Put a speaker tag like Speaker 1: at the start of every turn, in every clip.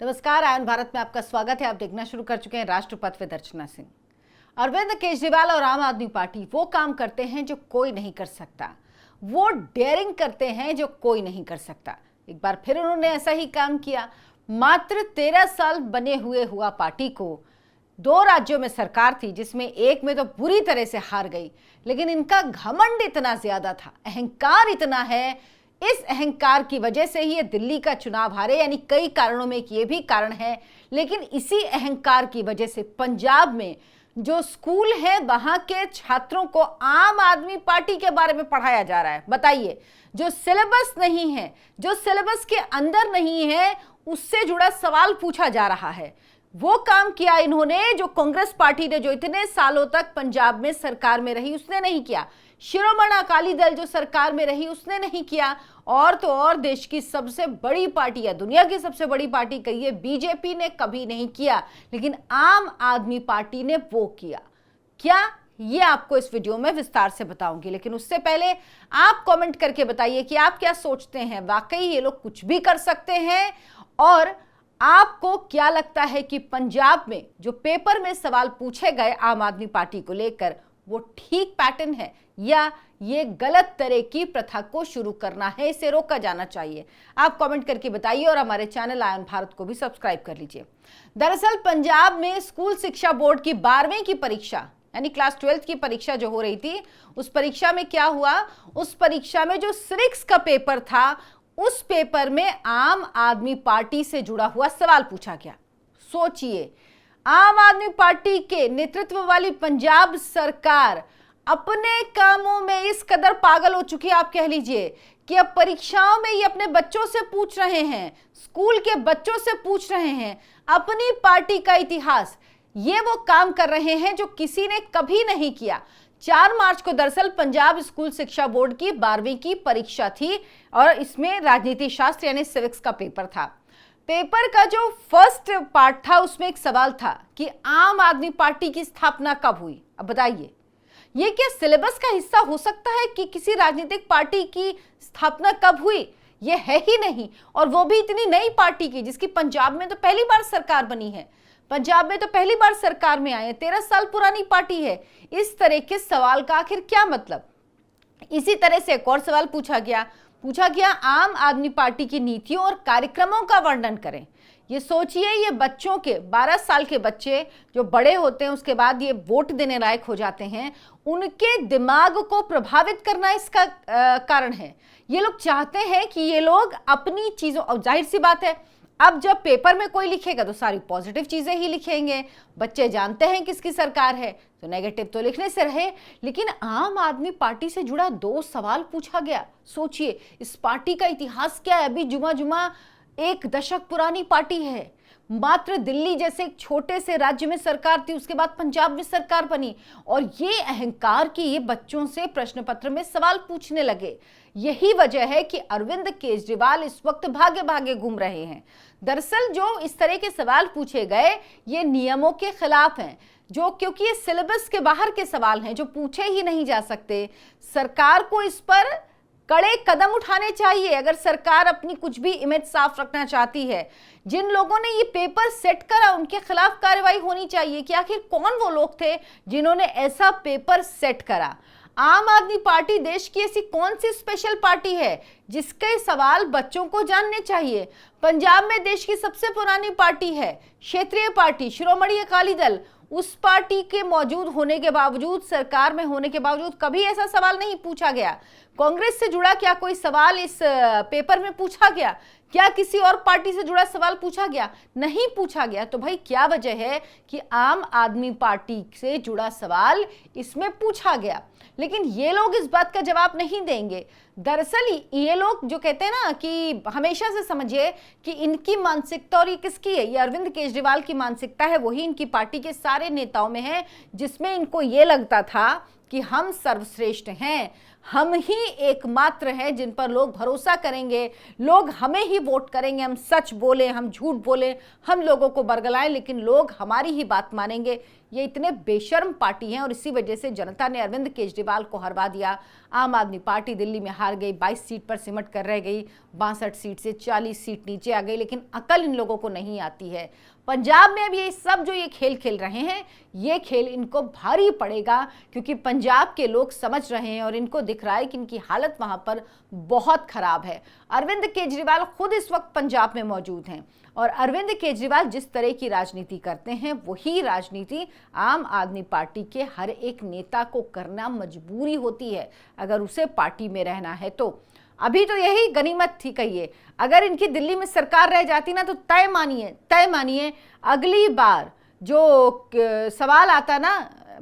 Speaker 1: नमस्कार, आयन भारत में आपका स्वागत है। आप देखना शुरू कर चुके हैं राष्ट्रपथ विद अर्चना सिंह। अरविंद केजरीवाल और आम आदमी पार्टी वो काम करते हैं जो कोई नहीं कर सकता, वो डेयरिंग करते हैं जो कोई नहीं कर सकता। एक बार फिर उन्होंने ऐसा ही काम किया। मात्र 13 साल बने हुआ पार्टी को 2 राज्यों में सरकार थी, जिसमें एक में तो बुरी तरह से हार गई, लेकिन इनका घमंड इतना ज्यादा था, अहंकार इतना है। इस अहंकार की वजह से ही ये दिल्ली का चुनाव हारे, यानी कई कारणों में एक ये भी कारण है, लेकिन इसी अहंकार की वजह से पंजाब में जो स्कूल है वहां के छात्रों को आम आदमी पार्टी के बारे में पढ़ाया जा रहा है। बताइए, जो सिलेबस नहीं है, जो सिलेबस के अंदर नहीं है, उससे जुड़ा सवाल पूछा जा रहा है। वो काम किया इन्होंने जो कांग्रेस पार्टी ने, जो इतने सालों तक पंजाब में सरकार में रही, उसने नहीं किया। शिरोमणि अकाली दल जो सरकार में रही, उसने नहीं किया। और तो और देश की सबसे बड़ी पार्टी या दुनिया की सबसे बड़ी पार्टी कहिए, बीजेपी ने कभी नहीं किया, लेकिन आम आदमी पार्टी ने वो किया। क्या, ये आपको इस वीडियो में विस्तार से बताऊंगी, लेकिन उससे पहले आप कमेंट करके बताइए कि आप क्या सोचते हैं, वाकई ये लोग कुछ भी कर सकते हैं? और आपको क्या लगता है कि पंजाब में जो पेपर में सवाल पूछे गए आम आदमी पार्टी को लेकर, वो ठीक पैटर्न है या ये गलत तरह की प्रथा को शुरू करना है, इसे रोका जाना चाहिए? आप कमेंट करके बताइए और हमारे चैनल आयन भारत को भी सब्सक्राइब कर लीजिए। दरअसल पंजाब में स्कूल शिक्षा बोर्ड की 12वीं की परीक्षा, यानी क्लास 12th की परीक्षा जो हो रही थी, उस परीक्षा में क्या हुआ? उस परीक्षा में जो सिविक्स का पेपर था, उस पेपर में आम आदमी पार्टी से जुड़ा हुआ सवाल पूछा गया। सोचिए, आम आदमी पार्टी के नेतृत्व वाली पंजाब सरकार अपने कामों में इस कदर पागल हो चुकी है, आप कह लीजिए, कि अब परीक्षाओं में ये अपने बच्चों से पूछ रहे हैं, स्कूल के बच्चों से पूछ रहे हैं अपनी पार्टी का इतिहास। ये वो काम कर रहे हैं जो किसी ने कभी नहीं किया। 4 मार्च को दरअसल पंजाब स्कूल शिक्षा बोर्ड की 12वीं की परीक्षा थी और इसमें राजनीति शास्त्र यानी सिविक्स का पेपर था। पेपर का जो फर्स्ट पार्ट था, उसमें एक सवाल था कि आम आदमी पार्टी की स्थापना कब हुई। अब बताइए, ये क्या सिलेबस का हिस्सा हो सकता है कि किसी राजनीतिक पार्टी की स्थापना कब हुई? ये है ही नहीं, और वो भी इतनी नई पार्टी की जिसकी पंजाब में तो पहली बार सरकार बनी है, पंजाब में तो पहली बार सरकार में आए, 13 साल पुरानी पार्टी है। इस तरह के सवाल का आखिर क्या मतलब? इसी तरह से एक और सवाल पूछा गया आम आदमी पार्टी की नीतियों और कार्यक्रमों का वर्णन करें। ये सोचिए, ये बच्चों के 12 साल के बच्चे जो बड़े होते हैं, उसके बाद ये वोट देने लायक हो जाते हैं, उनके दिमाग को प्रभावित करना इसका कारण है। ये लोग चाहते हैं कि ये लोग अपनी चीजों, और जाहिर सी बात है, अब जब पेपर में कोई लिखेगा तो सारी पॉजिटिव चीजें ही लिखेंगे। बच्चे जानते हैं किसकी सरकार है, तो नेगेटिव तो लिखने से रहे। लेकिन आम आदमी पार्टी से जुड़ा 2 सवाल पूछा गया। सोचिए, इस पार्टी का इतिहास क्या है? अभी जुमा 1 दशक पुरानी पार्टी है। मात्र दिल्ली जैसे एक छोटे से राज्य में सरकार थी, उसके बाद पंजाब में सरकार बनी, और ये अहंकार कि ये बच्चों से प्रश्न पत्र में सवाल पूछने लगे। यही वजह है कि अरविंद केजरीवाल इस वक्त भागे भागे घूम रहे हैं। दरअसल जो इस तरह के सवाल पूछे गए, ये नियमों के खिलाफ हैं, जो क्योंकि ये सिलेबस के बाहर के सवाल हैं जो पूछे ही नहीं जा सकते। सरकार को इस पर कड़े कदम उठाने चाहिए अगर सरकार अपनी कुछ भी इमेज साफ रखना चाहती है। जिन लोगों ने ये पेपर सेट करा, उनके खिलाफ कार्रवाई होनी चाहिए कि आखिर कौन वो लोग थे जिन्होंने ऐसा पेपर सेट करा। आम आदमी पार्टी देश की ऐसी कौन सी स्पेशल पार्टी है जिसके सवाल बच्चों को जानने चाहिए? पंजाब में देश की सबसे पुरानी पार्टी है, क्षेत्रीय पार्टी शिरोमणि अकाली दल। उस पार्टी के मौजूद होने के बावजूद, सरकार में होने के बावजूद, कभी ऐसा सवाल नहीं पूछा गया। कांग्रेस से जुड़ा क्या कोई सवाल इस पेपर में पूछा गया? क्या किसी और पार्टी से जुड़ा सवाल पूछा गया? नहीं पूछा गया। तो भाई क्या वजह है कि आम आदमी पार्टी से जुड़ा सवाल इसमें पूछा गया, लेकिन ये लोग इस बात का जवाब नहीं देंगे। दरअसल ये लोग जो कहते हैं ना, कि हमेशा से समझिए कि इनकी मानसिकता, और ये किसकी है, ये अरविंद केजरीवाल की मानसिकता है, वही इनकी पार्टी के सारे नेताओं में है, जिसमें इनको ये लगता था कि हम सर्वश्रेष्ठ हैं, हम ही एकमात्र हैं जिन पर लोग भरोसा करेंगे, लोग हमें ही वोट करेंगे, हम सच बोले, हम झूठ बोले, हम लोगों को बरगलाएं, लेकिन लोग हमारी ही बात मानेंगे। ये इतने बेशर्म पार्टी हैं और इसी वजह से जनता ने अरविंद केजरीवाल को हरवा दिया। आम आदमी पार्टी दिल्ली में हार गई, 22 सीट पर सिमट कर रह गई, 62 सीट से 40 सीट नीचे आ गई। लेकिन अकल इन लोगों को नहीं आती है। पंजाब में अब ये सब जो ये खेल खेल रहे हैं, ये खेल इनको भारी पड़ेगा, क्योंकि पंजाब के लोग समझ रहे हैं और इनको दिख रहा है कि इनकी हालत वहां पर बहुत खराब है। अरविंद केजरीवाल खुद इस वक्त पंजाब में मौजूद हैं और अरविंद केजरीवाल जिस तरह की राजनीति करते हैं वही राजनीति आम आदमी पार्टी के हर एक नेता को करना मजबूरी होती है अगर उसे पार्टी में रहना है तो। अभी तो यही गनीमत थी कहिए, अगर इनकी दिल्ली में सरकार रह जाती ना तो तय मानिए अगली बार जो सवाल आता ना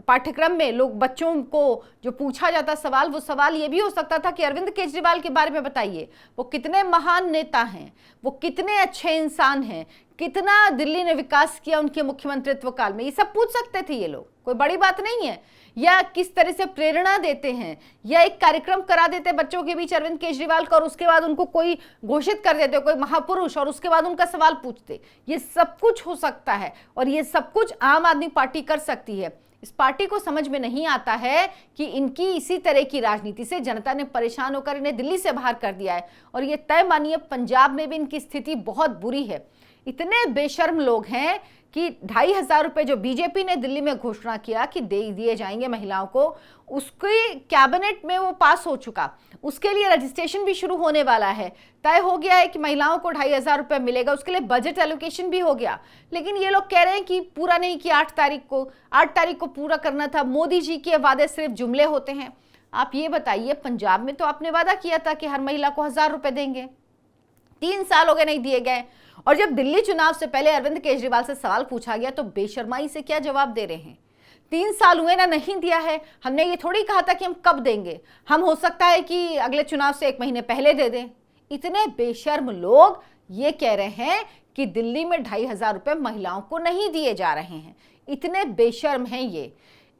Speaker 1: पाठ्यक्रम में, लोग बच्चों को जो पूछा जाता सवाल, वो सवाल ये भी हो सकता था कि अरविंद केजरीवाल के बारे में बताइए, वो कितने महान नेता हैं, वो कितने अच्छे इंसान हैं, कितना दिल्ली ने विकास किया उनके मुख्यमंत्रित्व काल में। ये सब पूछ सकते थे ये लोग, कोई बड़ी बात नहीं है। या किस तरह से प्रेरणा देते हैं, या एक कार्यक्रम करा देते बच्चों के बीच अरविंद केजरीवाल का और उसके बाद उनको कोई घोषित कर देते कोई महापुरुष और उसके बाद उनका सवाल पूछते। ये सब कुछ हो सकता है और ये सब कुछ आम आदमी पार्टी कर सकती है। इस पार्टी को समझ में नहीं आता है कि इनकी इसी तरह की राजनीति से जनता ने परेशान होकर इन्हें दिल्ली से बाहर कर दिया है और ये तय मानिए पंजाब में भी इनकी स्थिति बहुत बुरी है। इतने बेशर्म लोग हैं कि 2,500 रुपए जो बीजेपी ने दिल्ली में घोषणा किया कि दे दिए जाएंगे महिलाओं को, उसके कैबिनेट में वो पास हो चुका, उसके लिए रजिस्ट्रेशन भी शुरू होने वाला है, तय हो गया है कि महिलाओं को 2,500 रुपए मिलेगा, उसके लिए बजट एलोकेशन भी हो गया। लेकिन ये लोग कह रहे हैं कि पूरा नहीं किया, 8 तारीख को पूरा करना था। मोदी जी के वादे सिर्फ जुमले होते हैं। आप ये बताइए, पंजाब में तो आपने वादा किया था कि हर महिला को 1,000 रुपए देंगे, 3 साल हो गए नहीं दिए गए। और जब दिल्ली चुनाव से पहले अरविंद केजरीवाल से सवाल पूछा गया तो बेशर्माई से क्या जवाब दे रहे हैं, 3 साल हुए ना, नहीं दिया है। हमने ये थोड़ी कहा था कि हम कब देंगे, हम हो सकता है कि अगले चुनाव से 1 महीने पहले दे दें। इतने बेशर्म लोग ये कह रहे हैं कि दिल्ली में 2,500 रुपए महिलाओं को नहीं दिए जा रहे हैं। इतने बेशर्म हैं ये।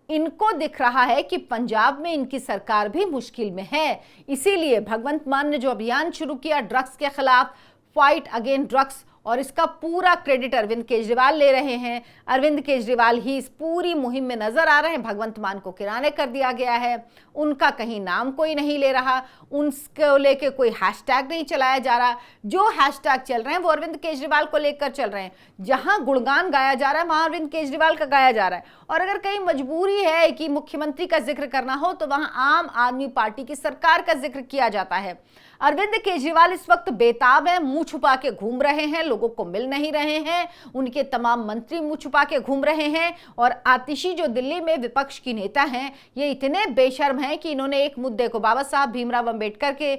Speaker 1: इनको दिख रहा है कि पंजाब में इनकी सरकार भी मुश्किल में है, इसीलिए भगवंत मान ने जो अभियान शुरू किया ड्रग्स के खिलाफ, फाइट अगेंस्ट ड्रग्स, और इसका पूरा क्रेडिट अरविंद केजरीवाल ले रहे हैं। अरविंद केजरीवाल ही इस पूरी मुहिम में नजर आ रहे हैं। भगवंत मान को किराने कर दिया गया है, उनका कहीं नाम कोई नहीं ले रहा, उनको लेके कोई हैशटैग नहीं चलाया जा रहा। जो हैशटैग चल रहे हैं वो अरविंद केजरीवाल को लेकर चल रहे हैं। जहां गुणगान गाया जा रहा है वहां अरविंद केजरीवाल का गाया जा रहा है। और अगर कहीं मजबूरी है कि मुख्यमंत्री का जिक्र करना हो तो वहां आम आदमी पार्टी की सरकार का जिक्र किया जाता है। अरविंद केजरीवाल इस वक्त बेताब है, मुंह छुपा के घूम रहे हैं, लोगों को मिल नहीं रहे हैं। उनके तमाम मंत्री मुंह छुपा के घूम रहे हैं। और आतिशी जो दिल्ली में विपक्ष की नेता हैं, ये इतने बेशर्म हैं कि इन्होंने एक मुद्दे को, बाबा साहब भीमराव अंबेडकर के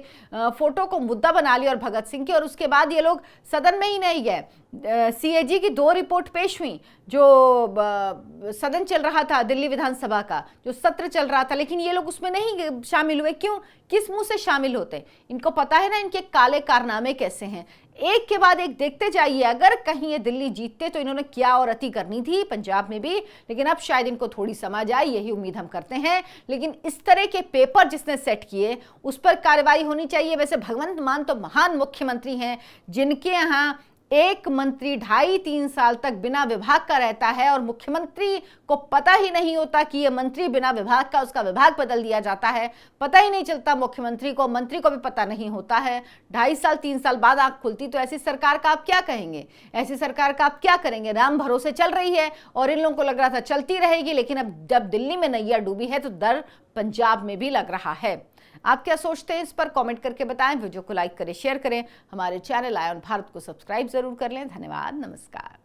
Speaker 1: फोटो को मुद्दा बना लिया और भगत सिंह की, और उसके बाद ये लोग सदन में ही नहीं गए। सीएजी की 2 रिपोर्ट पेश हुई, जो सदन चल रहा था दिल्ली विधानसभा का, जो सत्र चल रहा था, लेकिन ये लोग उसमें नहीं शामिल हुए। क्यों? किस मुंह से शामिल होते? इनको पता है ना इनके काले कारनामे कैसे हैं। एक के बाद एक देखते जाइए। अगर कहीं ये दिल्ली जीतते तो इन्होंने क्या और अति करनी थी पंजाब में भी, लेकिन अब शायद इनको थोड़ी समझ आई, यही उम्मीद हम करते हैं। लेकिन इस तरह के पेपर जिसने सेट किए उस पर कार्रवाई होनी चाहिए। वैसे भगवंत मान तो महान मुख्यमंत्री हैं, जिनके यहाँ एक मंत्री 2.5-3 साल तक बिना विभाग का रहता है और मुख्यमंत्री को पता ही नहीं होता कि ये मंत्री बिना विभाग का, उसका विभाग बदल दिया जाता है, पता ही नहीं चलता मुख्यमंत्री को, मंत्री को भी पता नहीं होता है। 2.5 साल 3 साल बाद आंख खुलती तो ऐसी सरकार का आप क्या कहेंगे? ऐसी सरकार का आप क्या करेंगे? राम भरोसे चल रही है और इन लोगों को लग रहा था चलती रहेगी, लेकिन अब जब दिल्ली में नैया डूबी है तो डर पंजाब में भी लग रहा है। आप क्या सोचते हैं इस पर कमेंट करके बताएं। वीडियो को लाइक करें, शेयर करें। हमारे चैनल आय ऑन भारत को सब्सक्राइब जरूर कर लें। धन्यवाद, नमस्कार।